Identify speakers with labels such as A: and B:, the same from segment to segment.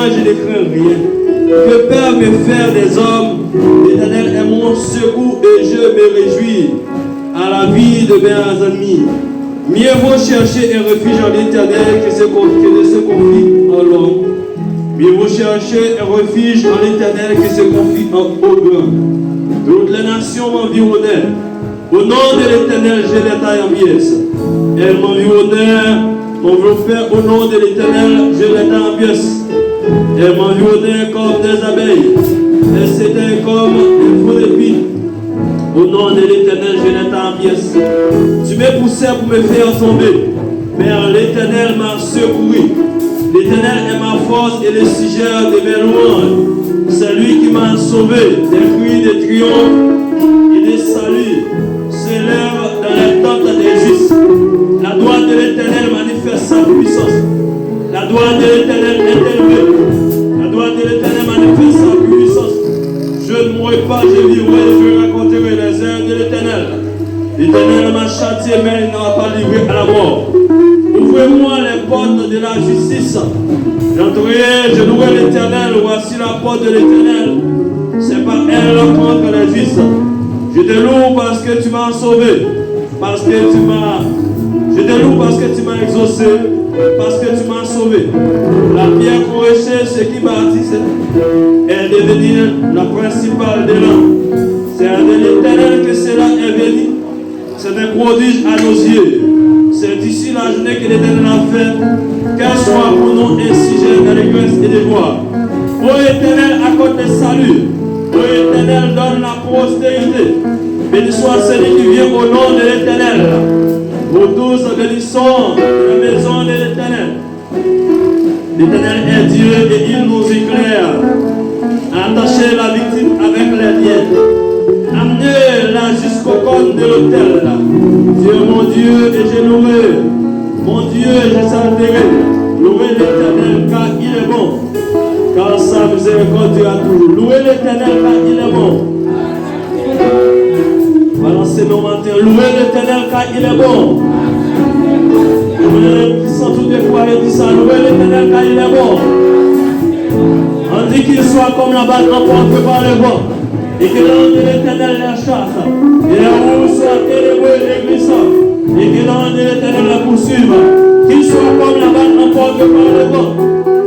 A: je ne crains rien. Que peuvent me faire des hommes? L'Éternel est mon secours et je me réjouis à la vie de mes ennemis. Mieux vaut chercher un refuge en l'Éternel que de se confier en l'homme. Mieux vaut chercher un refuge en l'Éternel que se confier au grand. Toutes les nations m'environnèrent. Au nom de l'Éternel, je les taille en pièces. Elles m'environnèrent, m'enveloppèrent. Au nom de l'Éternel, je les taille en pièces. Elles m'environnèrent comme des abeilles. Elles s'étaient comme des faux d'épines. Au nom de l'Éternel, je les taille en pièces. Tu me poussais pour me faire tomber. Mais l'Éternel m'a secouru. L'Éternel est ma force et le sujet de mes louanges. C'est lui qui m'a sauvé des cris de triomphe et de salut. S'élève dans les tentes des justes. La droite de l'Éternel manifeste sa puissance. La droite de l'Éternel est élevée. La droite de l'Éternel manifeste sa puissance. Je ne mourrai pas, je vivrai, je raconterai les œuvres de l'Éternel. L'Éternel m'a châtié, mais il n'aura pas livré à la mort. Ouvrez-moi les portes de la justice. J'entrerai, je louerai l'Éternel. Voici la porte de l'Éternel. C'est par elle contre les justes. Je te loue parce que tu m'as sauvé. Parce que tu m'as. Je te loue parce que tu m'as exaucé. Parce que tu m'as sauvé. La pierre corrigée, ce qui bâtissait, est devenue la principale des langues. C'est de l'Éternel que cela est venu. C'est un prodige à nos yeux. C'est ici la journée que l'Éternel a faite. Qu'elle soit pour nous un sujet d'allégresse et de joie. Ô Éternel, accorde le salut. Ô Éternel, donne la postérité. Béni soit celui qui vient au nom de l'Éternel. Vous tous bénissons la maison de l'Éternel. L'Éternel est Dieu et il nous éclaire. Attachez la victime avec les liens. Amenez-la jusqu'au cône de l'autel. Dieu mon Dieu et je louerai. Mon Dieu et je saluerai. Louez l'Éternel car il est bon. Car sa miséricorde à toujours. Louez l'Éternel car il est bon. Balancez nos matins. Louez l'Éternel car il est bon. Louez qui sont toutes les fois et dit ça. Louez l'Éternel car il est bon. On dit qu'il soit comme la balle emportée par le vent. Et que l'ange de l'Éternel la chasse. Et la roue soit ténébreuse et glissante. Et que l'ange de l'Éternel la poursuive. Qu'il soit comme la balle emportée par le vent.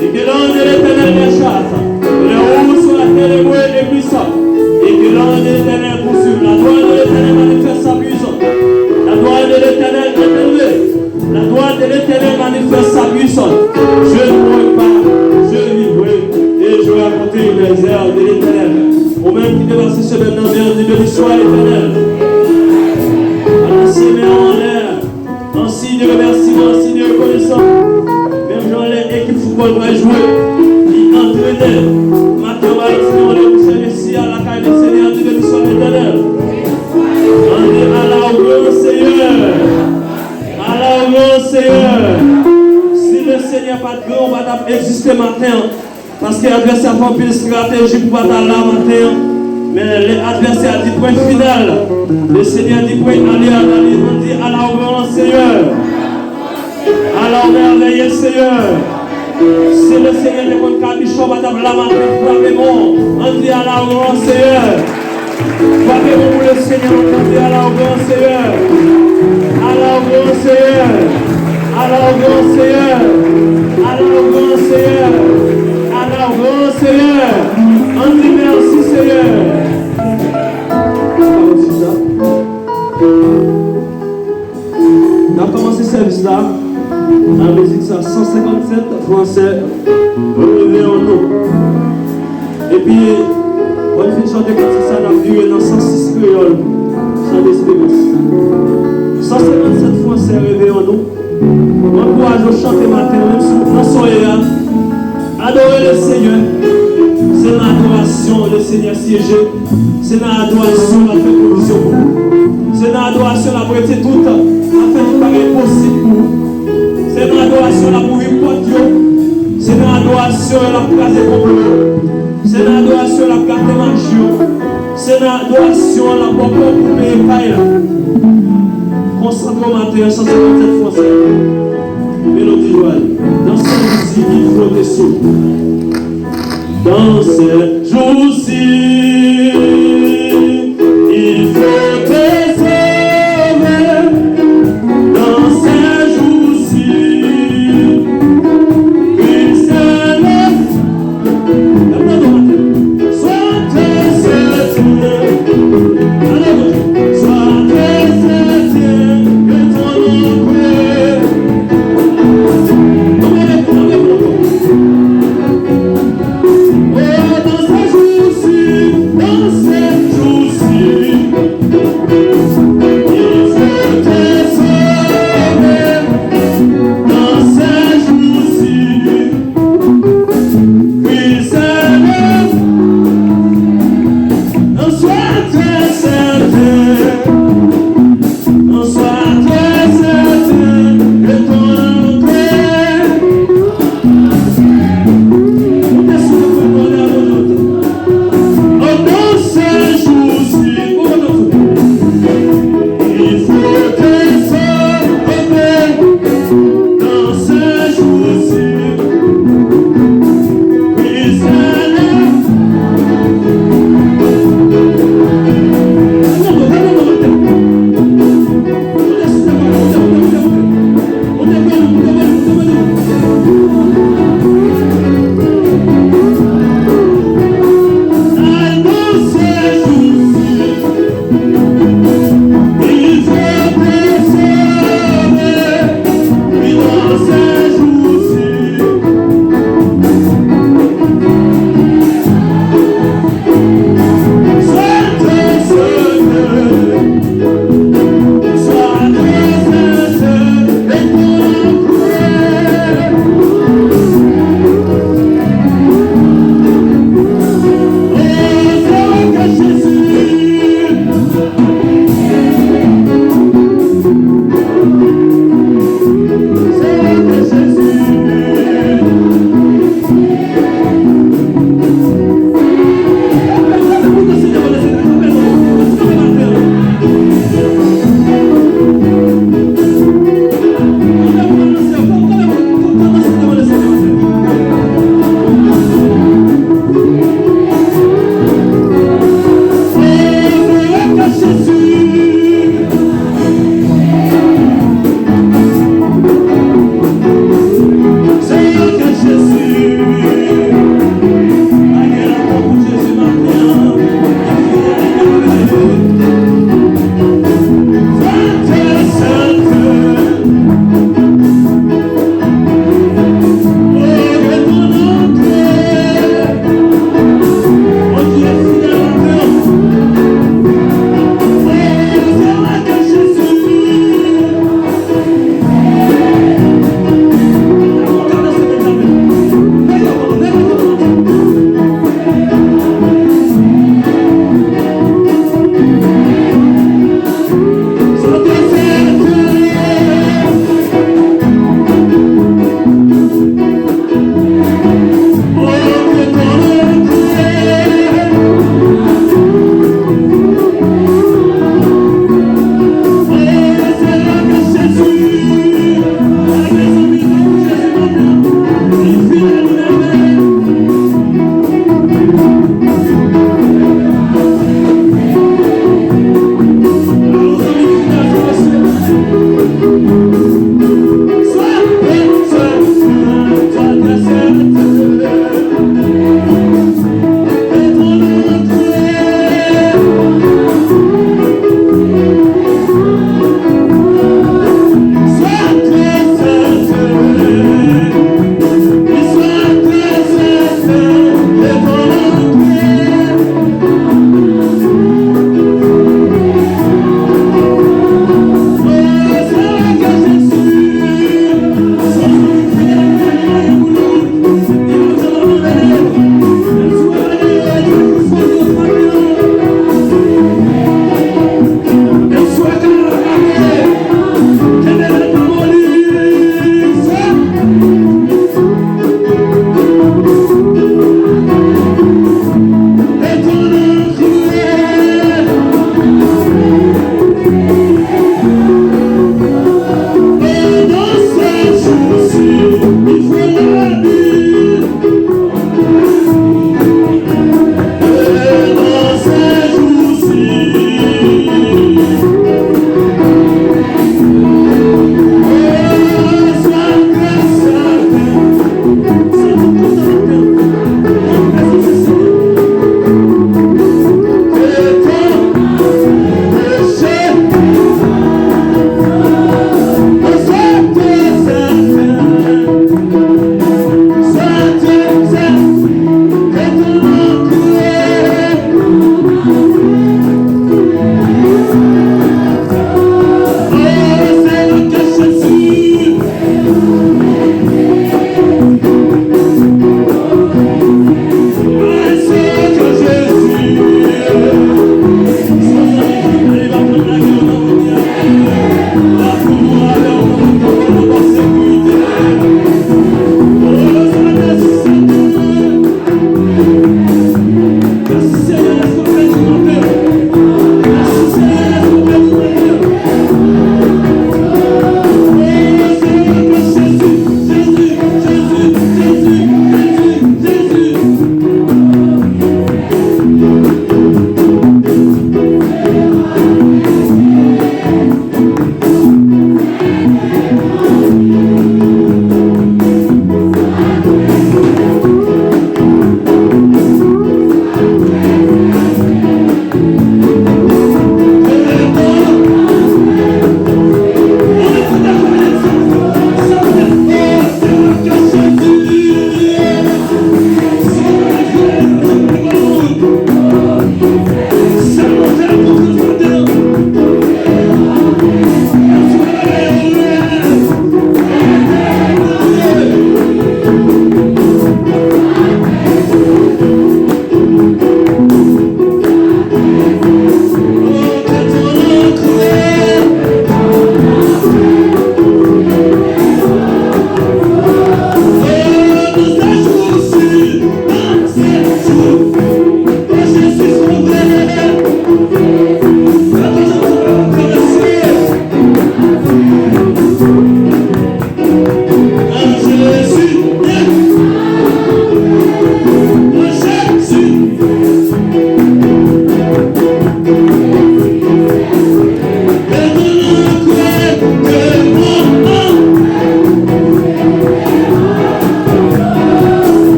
A: Et que l'ange de l'Éternel la chasse. Et la roue soit ténébreuse et glissante. Et que l'ange de l'Éternel poursuive. La droite de l'Éternel manifeste sa puissance. La droite de l'Éternel est élevée. La droite de l'Éternel manifeste sa puissance. Je ne mourrai pas, je vivrai. Et je raconterai les œuvres de l'Éternel. Au même qui dépasse ce maintenant, dit béni soit l'Éternel. Annoncez mes en l'air, en signe de remerciement, en signe de reconnaissance. Même dans les équipes football va jouer, il entraînait. Matin, on est poussé Messie à la caille du Seigneur, dit béni soit l'Éternel. On dit à la au Seigneur. À la au Seigneur. Si le Seigneur pas de grand, on va exister matin. Parce que l'adversaire fait une stratégie pour battre là matin. Mais l'adversaire dit point final. Le Seigneur dit point aller à la ligne. On dit à la grand Seigneur. À la merveilleux Seigneur. Si le Seigneur est comme Kabichon, madame la matin, frappez-moi. On dit à la grand Seigneur. Frappez-moi pour le Seigneur. On dit à la grand Seigneur. À la grand Seigneur. À la grand Seigneur. À la grand Seigneur. Alors, grand Seigneur, on dit merci Seigneur. On a commencé ce service là, la musique ça 157 français, relevé en nous. Et puis, on fait chanter comme ça, on a duré dans 106 créoles, sans espérance. 157 français relevé en nous. On encourage à chanter matin, même si nous sommes là. Adorer le Seigneur, c'est l'adoration, le Seigneur siégé, c'est l'adoration, la fait provision pour vous. C'est l'adoration, la prêter toute, afin qu'il paraît possible pour vous. C'est l'adoration, la mourir pour Dieu. C'est l'adoration, la craser pour vous. C'est l'adoration, la garder magie. C'est l'adoration, la porte pour payer paille. Concentrons matin, 157 français. Mélodie Joël. Dans cette musique, il faut des sauts. dans ces jours-ci, il faut te sauver dans ces jours-ci. Une seule sois très certain, sois très certain que ton nom est. Dans ces jours-ci,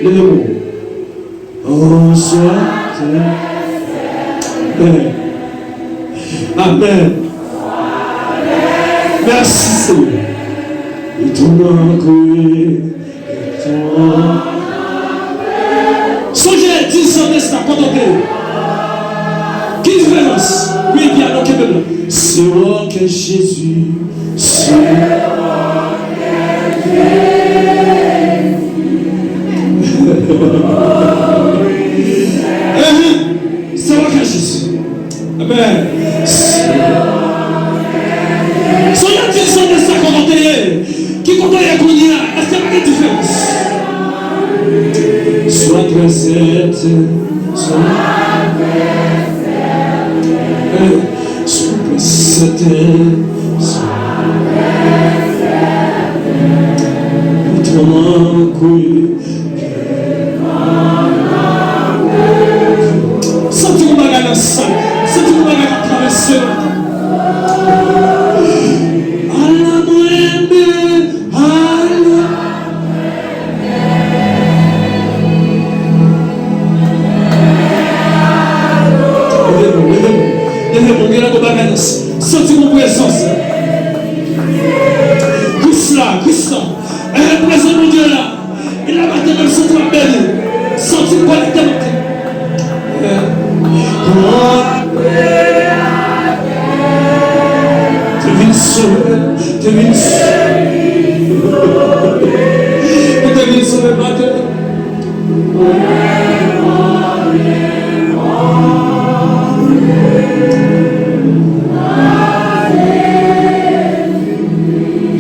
A: Levez-moi. Oh, soit. Amen. Merci Seigneur. Et ton nom, songez, dis son destin, contemplez. Quelle différence? Oui, bien, donc, c'est moi que Jésus, c'est moi que c'est moi que Jésus. Amen. Soyez dit son destin, contemplez. Qui contemple la cognia, est-ce qu'il y a une différence? Sois très certain, sois très certain, senti mon bagage dans le sang, senti mon bagage à traverser. Senti mon présence. Christ là. Elle présente mon Dieu là. Il a battu dans le centre de belle. Senti quoi la tête. Tu viens sauver. Tu viens sauver maintenant.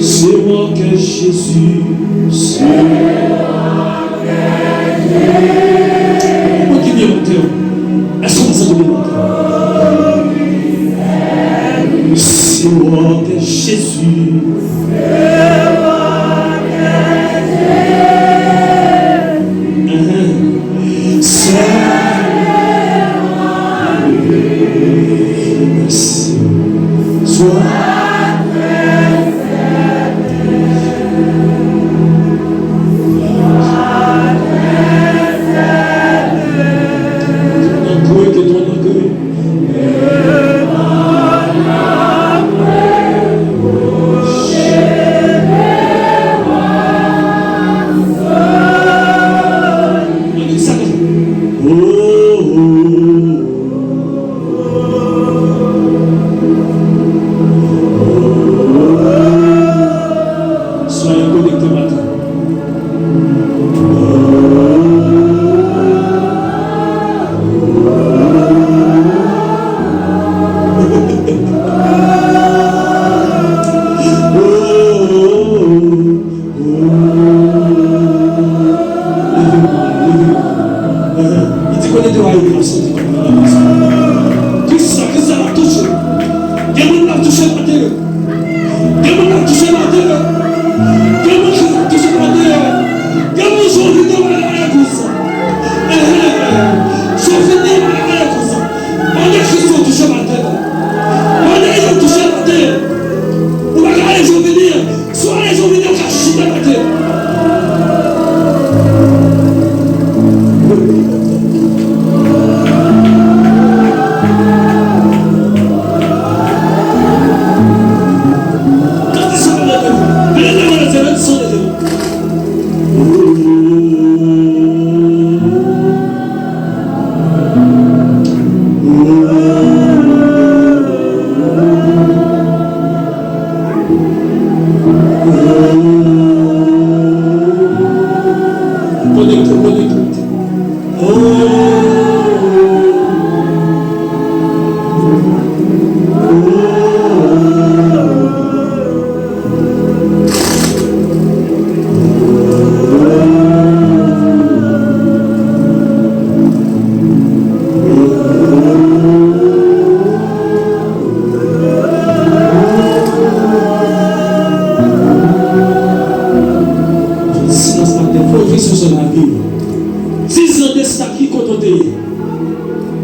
A: C'est moi que Jésus, c'est moi que Jésus. Moi qui viens monter, est-ce qu'on s'en demande? C'est moi que Jésus, c'est moi que Jésus. C'est moi. Sois.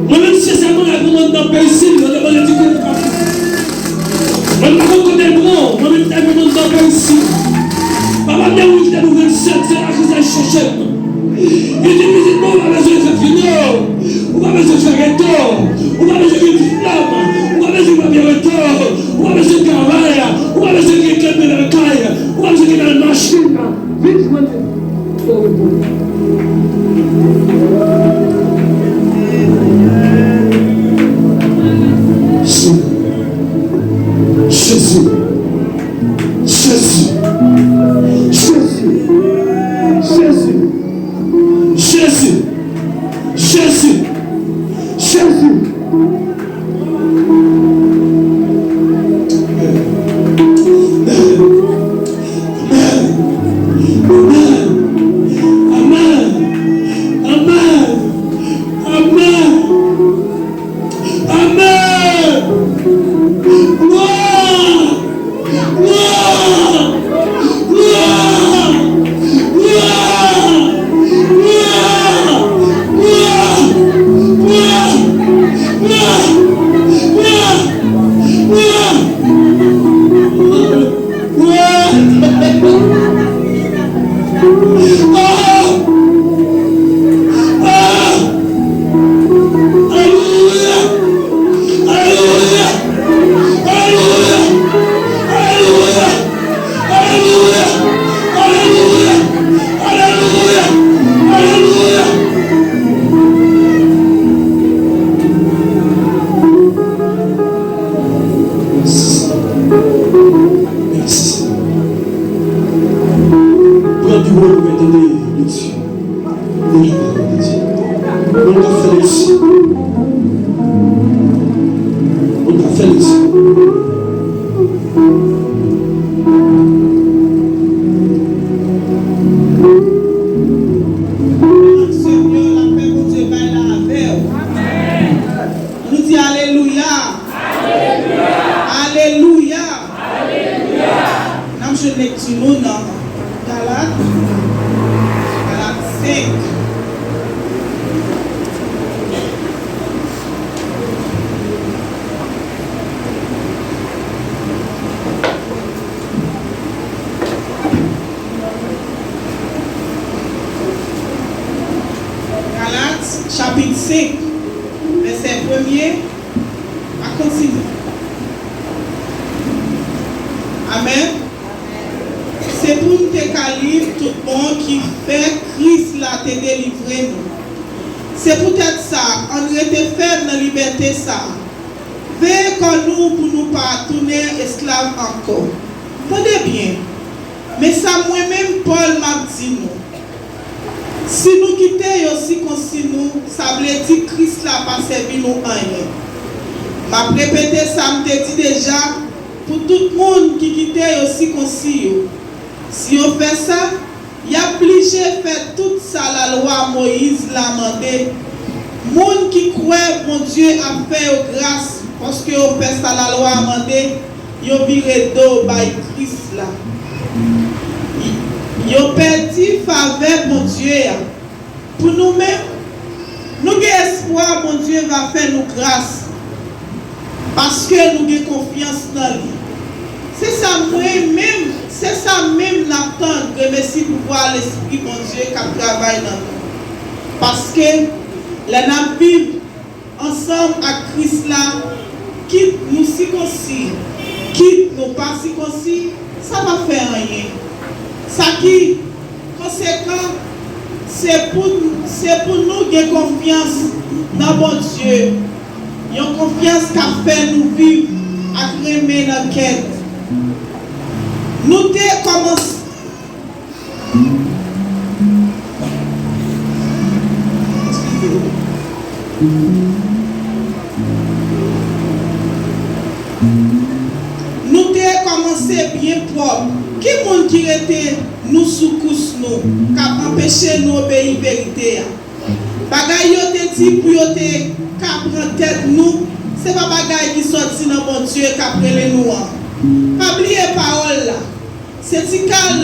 A: Moi-même, c'est ça mon argument dans le pays ici, je demande du côté de moi, je ne côté de moi, moi-même, je demande dans le pays ici. Papa, bien oui, je t'ai c'est là que ça cherche. Il dit, visitement, on va besoin de faire finir, on va besoin de faire un tour, on va besoin de flamme, on va besoin de bien retour, on va besoin de travail, on va besoin de quelqu'un dans la caille, on va besoin de la machine. Vite, moi, Jésus, Jésus, Jésus, Jésus, Jésus, Jésus, Jésus.
B: Chapitre 5, verset 1er à continuer. Amen. C'est pour nous décaler tout le monde qui fait Christ là te délivrer nous. C'est peut-être ça, on était fait dans la liberté ça. Veillez comme nous pour nous pas tourner esclaves encore. Tenez bien. Mais ça moi-même Paul m'a dit nous. Si nous quittons aussi comme si nous, ça veut dire que Christ n'a pas servi nous rien. Je vais répéter ça, je te dis déjà, pour tout le monde qui quitte aussi comme si on fait ça, il y a obligé de faire tout ça, la loi Moïse l'a demandé. Les gens qui croient, mon Dieu, a fait grâce, parce que on fait ça, la loi a demandé, ils ont viré d'eau par Christ là. Ils ont perdu faveur, mon Dieu. Pour nous-mêmes, nous avons espoir, mon Dieu va faire nous grâce. Parce que nous avons confiance dans lui. C'est ça même, c'est ça même l'attente. Remercie pour voir l'Esprit, mon Dieu, qui travaille dans nous. Parce que les vivons ensemble avec Christ là, quitte nous circoncis, quitte nous pas circoncis, ça ne va faire rien. Ça qui conséquent, c'est pour nous qui avons confiance dans mon Dieu. Une confiance qui a fait nous vivre à créer dans la quête. Nous avons commencé. Nous avons commencé bien propre. Qui monde qui était nous soukous nous, qui a empêché nous obéir la vérité. Bagay yo te dit pour yo te prendre tête nous, c'est pas bagay qui sorti dans mon Dieu qui a prélé nous. Pas oublier parole là. C'est Tikal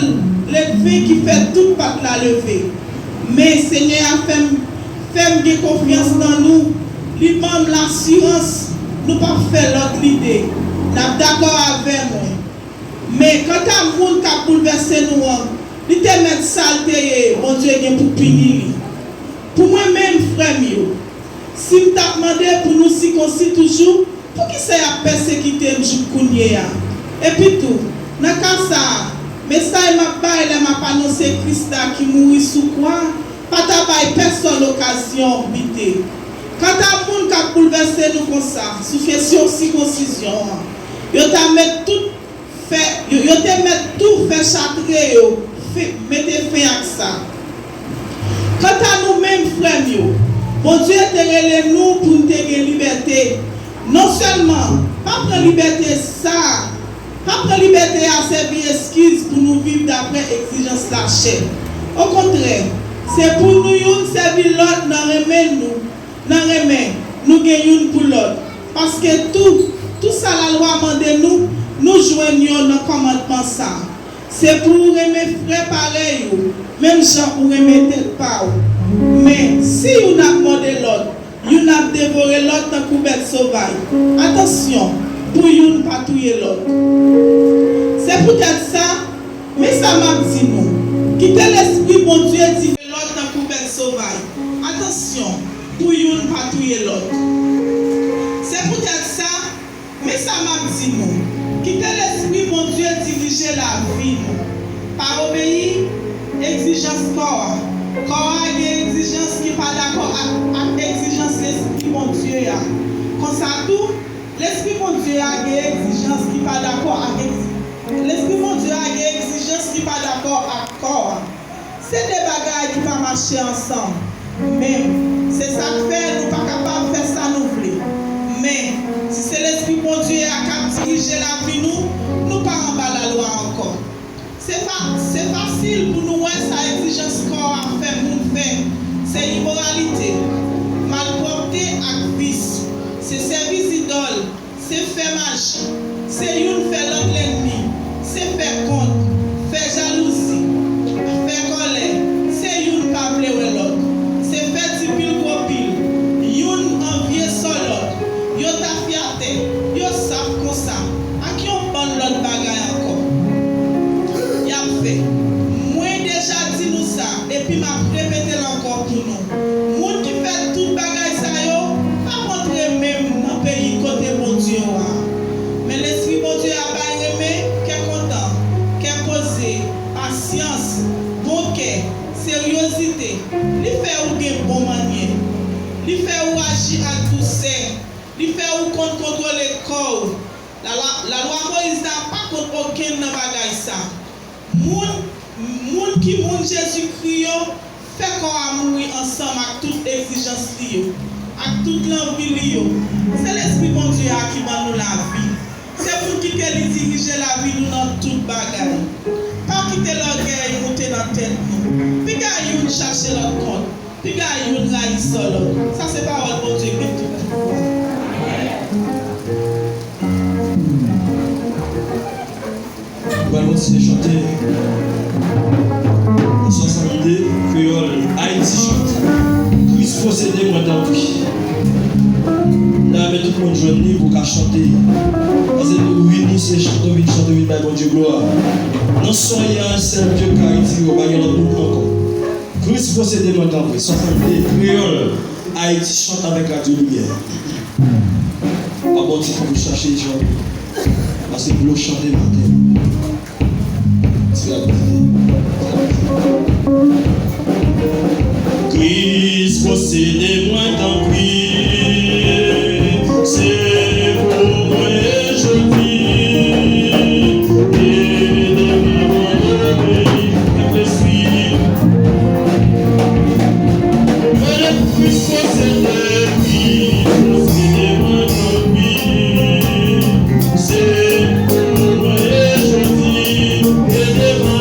B: levé qui fait toute patte la lever. Mais Seigneur a fait confiance dans nous. li même l'assurance, nous pas faire l'autre idée. Nous sommes d'accord avec moi. Mais quand un monde qui a bouleversé nous, il te met saleté, mon Dieu, pour punir. Pour moi-même, frère, si je t'ai demandé pour nous circoncire toujours, pour qui ça a persécuté nous et puis tout, dans le cas ça, mais ça, il m'a annoncé Christ qui mourit sous quoi? Pas de personne l'occasion d'habiter. Quand un monde qui a bouleversé nous comme ça, sous question circoncision, il t'a mis tout fait châtrer, mettez fin à ça. Quant à nous-mêmes, frères, bon Dieu te nous pour nous donner liberté. Non seulement, pas prendre liberté ça, pas prendre liberté à servir excuse pour nous vivre d'après exigence de la chair. Au contraire, c'est pour nous servir l'autre dans nous gagnons pour l'autre. Parce que tout ça la loi demande nous joignons dans le commandement ça. C'est pour aimer frère pareil, même gens pour aimer tel pas. Mais si on a demandé l'autre, on a dévoré l'autre dans une bête sauvage. Attention, pour ne pas tuer l'autre. C'est peut-être ça, mais ça m'a dit nous. Quittez l'esprit, bon Dieu, dit l'autre dans une bête sauvage. Attention, pour ne pas tuer l'autre. C'est peut-être ça, mais ça m'a dit nous. Quittez l'esprit, mon Dieu, diriger la vie. Par obéir, exigence corps. Corps a une exigence qui n'est pas d'accord avec l'exigence de l'esprit, mon Dieu. Comme ça, tout, l'esprit, mon Dieu, a une exigence qui n'est pas d'accord avec l'esprit, mon Dieu, a une exigence qui n'est pas d'accord avec corps. C'est des bagages qui ne peuvent pas marcher ensemble. Mais c'est ça que fait, nous ne sommes pas capables de faire ça nous voulons. Mais si c'est l'esprit mon Dieu qui a dirigé la vie, nous ne pas en bas la loi encore. C'est facile pour nous, ça exigence corps à faire pour nous faire. C'est immoralité, malpropreté et vice. C'est service idole, c'est faire magie, c'est une faire l'autre l'ennemi, c'est faire compte, faire jalousie, faire colère, c'est une pas pleurer l'autre, c'est faire du pile gros pile, une envier sur l'autre. Yo ta fierté, yo savent comme ça. À qui on prend l'autre bagaille encore? Y a fait. Moi déjà dit nous ça, et puis m'a répété encore pour nous. Moun qui fait tout bagaille ça yo, pas montrer même dans pays côté bon Dieu. Mais l'esprit bon Dieu a pas aimé, qui est content, qui est posé, patience, bon cœur, sérieuxité. Il fait ou bien bon manière. Il fait ou agir à douceur. Il fait ou contrôler le corps. La loi Moïse n'a pas contre aucun bagage ça. Moun qui moun Jésus-Christ fait qu'on a mourir ensemble avec toute exigence liée, avec toute l'envie liée. C'est l'esprit bon Dieu qui va nous la vie. C'est pour quitter les diriger la vie nous dans toute bagage. Pas quitter l'orgueil monter dans la tête nous. Puis gars chercher l'autre compte. Puis gars raïs sur l'autre. Ça c'est pas votre bon Dieu qui tout.
A: On va continuer à chanter. En 62, créole, Haïti chante. Christ possédé, moi tant pis. Là, avec tout le monde joint pour qu'à chanter. Parce que nous venons, c'est chanter, bon Dieu, gloire. Nous soyons un seul Dieu qui a été au bail de nous encore. Christ possédé, moi tant pis. 62, créole, Haïti chante avec la lumière. Pas bon, il faut chercher les gens. Parce que vous chanter matin. Christ possédez moi tant pis, c'est pour moi je vis, et de ma vie, je suis. Christ possédez moi tant pis, c'est pour moi je vis, et de ma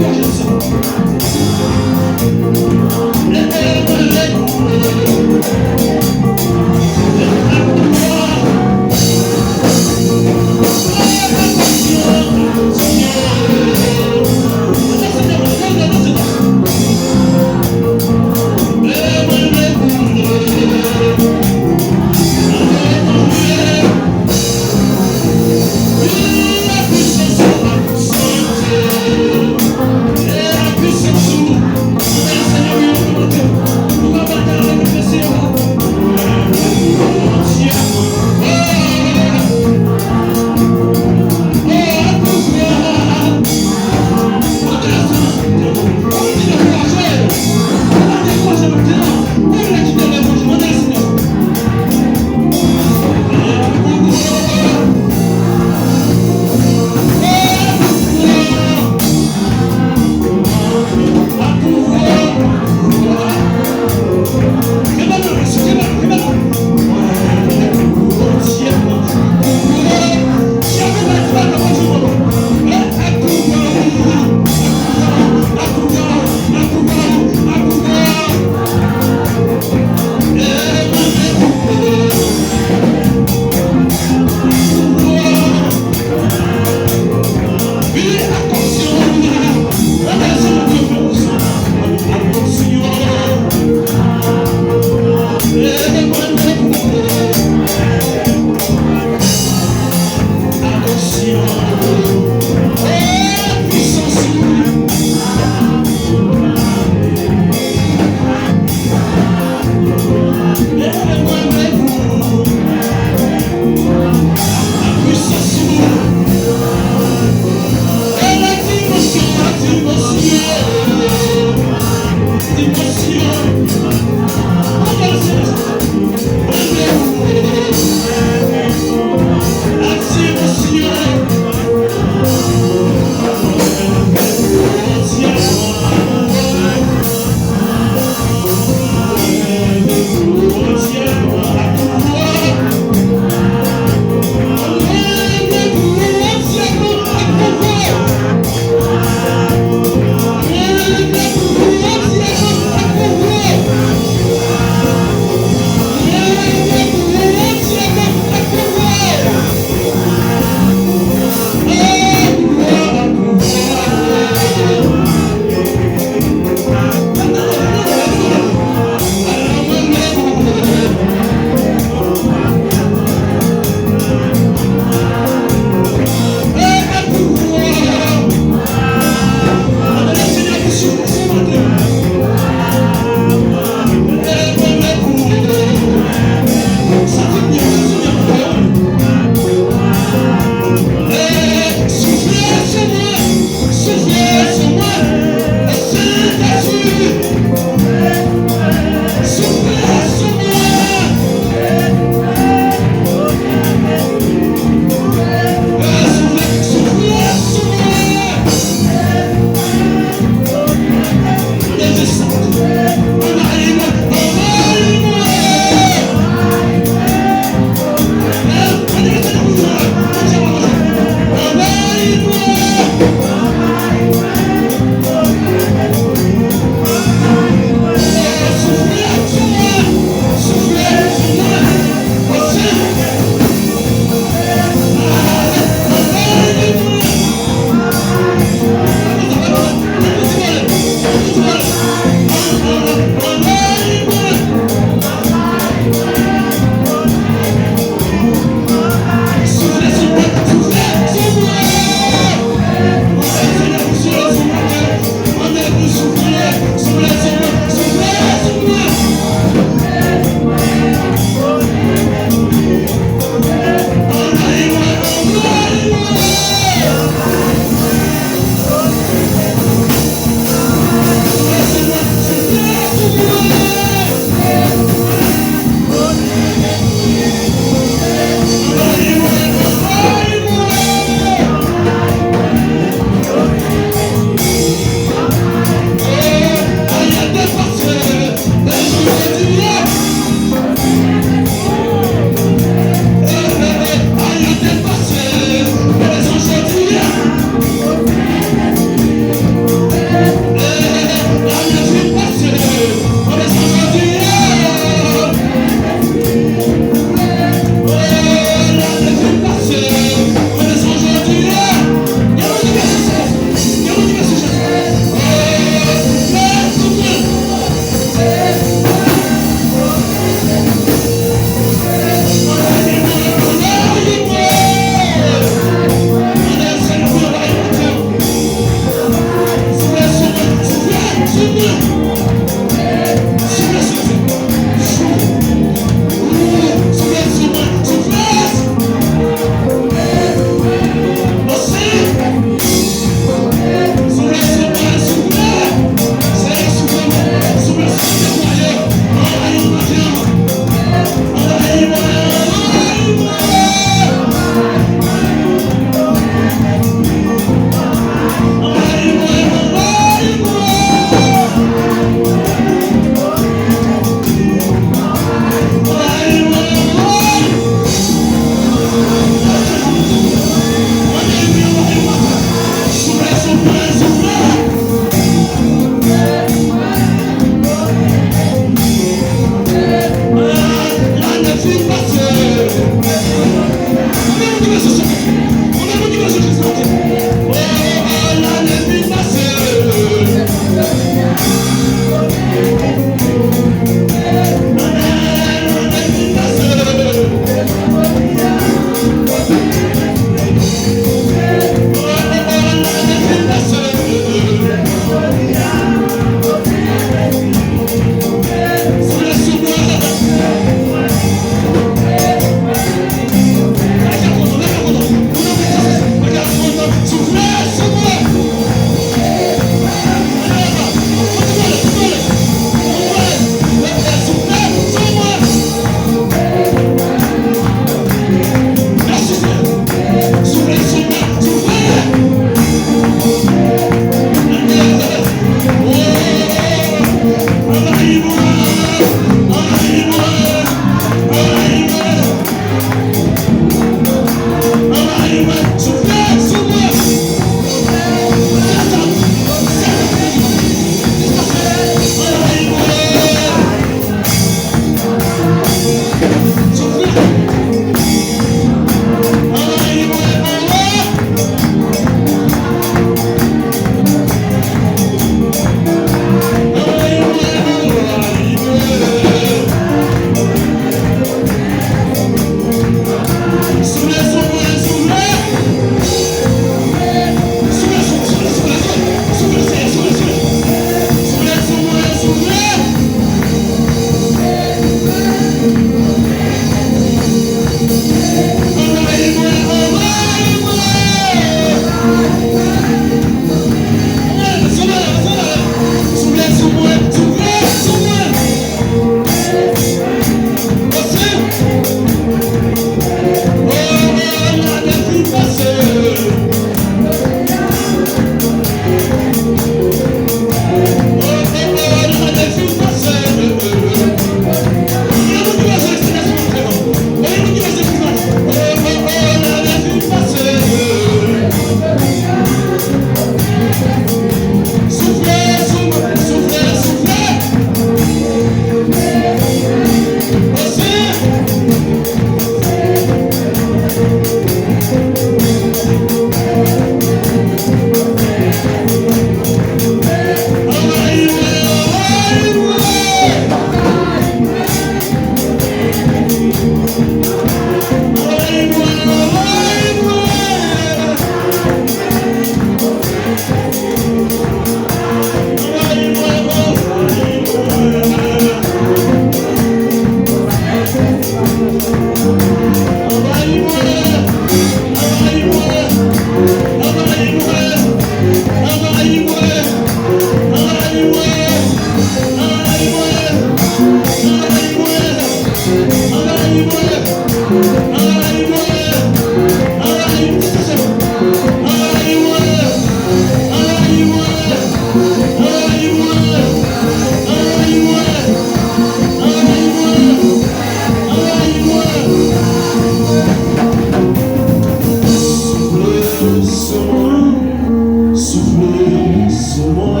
C: sur moi,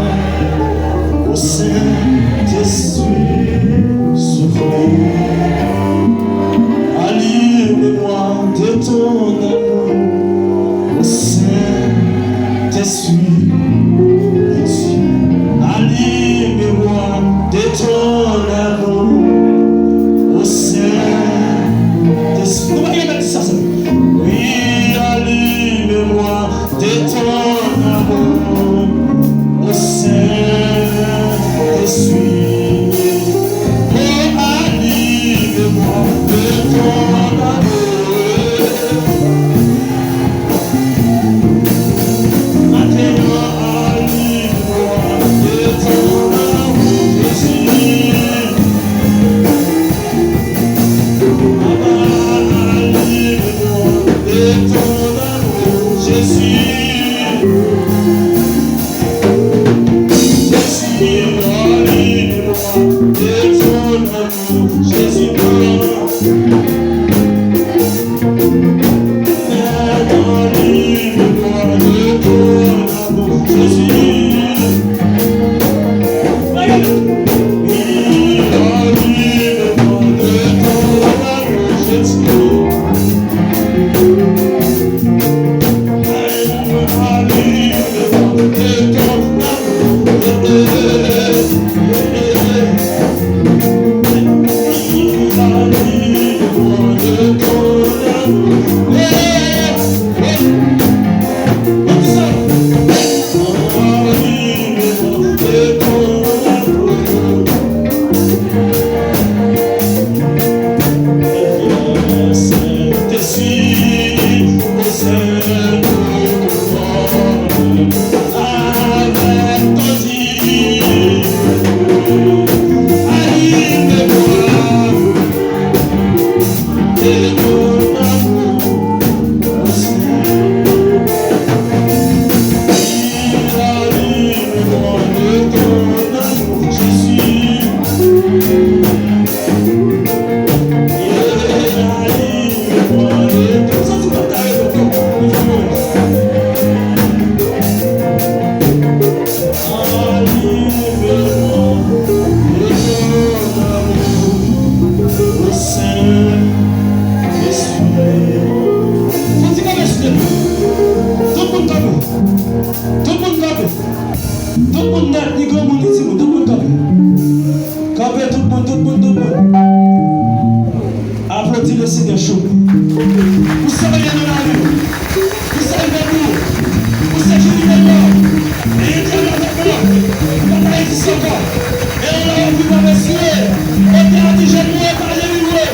C: au Saint-Esprit, soufflez. Allume-moi de ton amour, au Saint-Esprit. Allume-moi de ton amour, au Saint-Esprit. Nous allons mettre ça. Oui, allume-moi de ton amour, au Saint-Esprit. Oh, allume-moi de ton amour. Maintenant, allume-moi de ton amour, Jésus. Allume-moi de ton amour, Jésus. Applaudis le Seigneur chaud. Vous savez bien dans la rue. Vous savez bien où. Vous savez bien où. Et il y a d'accord. On a ici encore. Et on a vu ma messieurs. On a dit je ne vais pas les louer.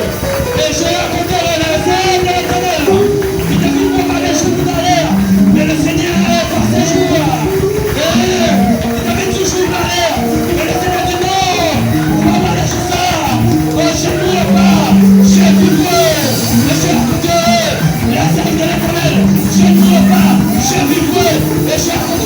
C: Et je raconterai la scène de l'éternel. Il ne faut pas les jours tout à l'heure. Mais le Seigneur est par ses jours. Et il avait toujours parlé. Mais le Seigneur dit non. On va pas lâcher ça. Oh, je ne louerai pas. Je vivrai. Et je raconterai la scène de l'éternel. Je ne louerai pas. Je vivrai. Et je raconterai.